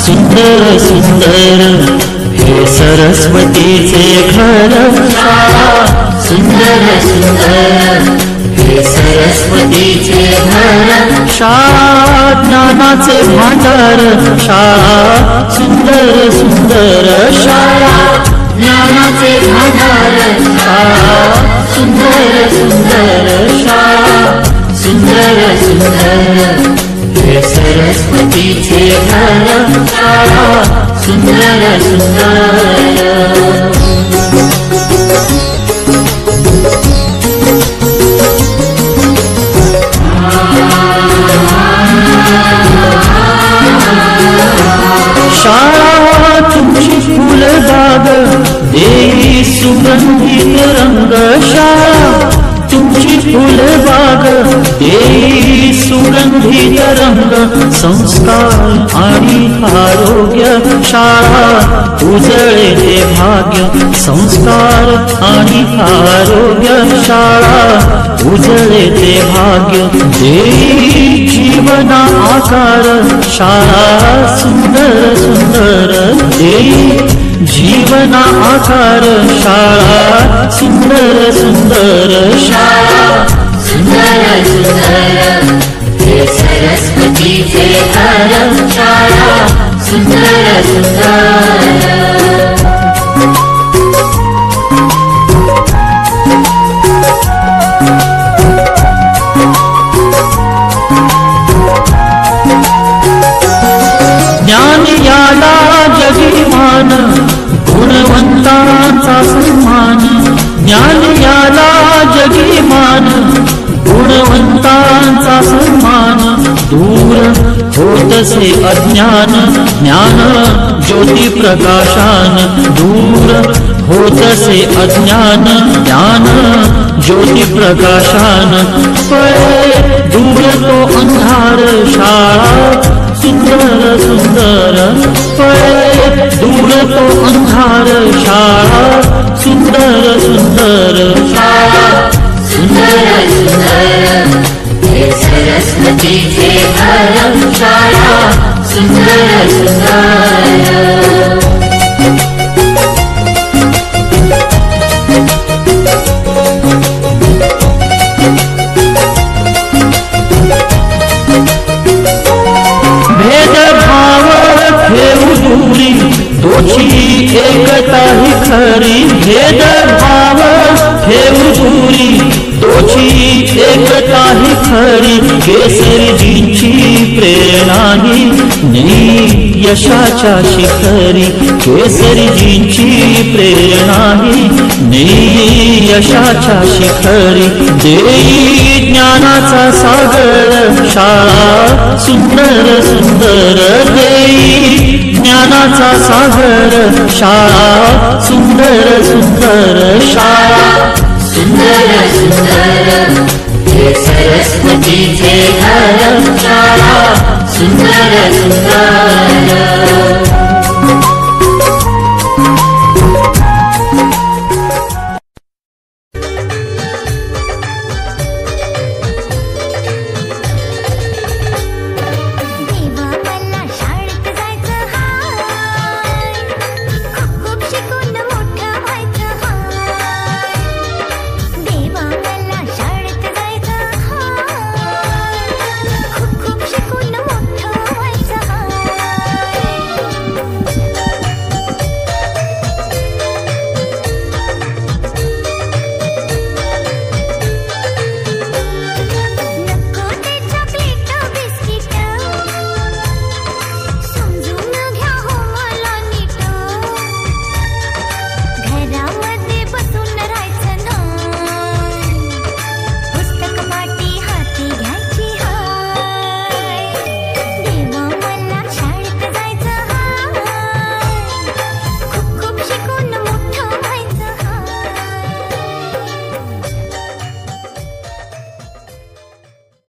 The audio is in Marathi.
सुंदर सुंदर हे सरस्वतीचे घर शाळा सुंदर सुंदर हे सरस्वतीचे घर शाळा ज्ञानाचे भांडार शाळा सुंदर सुंदर शाळा ज्ञानाचे भांडार शाळा सुंदर सुंदर शाळा सुंदर सुंदर हे सरस्वतीचे घर शाळा सुंदर सुंदर शाळा तुमची फुलबाग देई सुगंधित रंग शाळा तुमची फुलबाग देई सुगंधित रंग संस्कार आणि आरोग्य शाळा उजळते भाग्य संस्कार आणि आरोग्य शाळा उजळते भाग्य देई जीवना आकार शाळा सुंदर सुंदर देई जीवना आकार शाळा सुंदर सुंदर शाळा सुंदर सुंदर हे सरस्वतीचे घर शाळा सुंदर सुंदर ज्ञान याला जगीमान गुणवंतांचा सन्मान ज्ञान याला जगीमान गुणवंतांचा सन्मान दूर होतसे अज्ञान ज्ञान ज्योती प्रकाशान दूर होतसे अज्ञान ज्ञान ज्योती प्रकाशान पळे दूर तो अंधार शाळा सुंदर सुंदर पळे दूर तो अंधार शाळा सुंदर सुंदर शाळा सुंदर सुंदर हे सरस्वतीचे घर शाळा सुंदर सुंदर भेदभाव ठेवू दूरी तोची एकता ही खरी भेदभाव ठेवू दूरी तोची एकता ही खरी केसरीजींची प्रेरणा ही नेई यशाच्या शिखरी केसरीजींची प्रेरणा ही नेई यशाच्या शिखरी देई ज्ञानाचा सागर शाळा सुंदर सुंदर देई ज्ञानाचा सागर शाळा सुंदर सुंदर शाळा सुंदर सुंदर हे सरस्वतीचे घर शाळा सुंदर सुंदर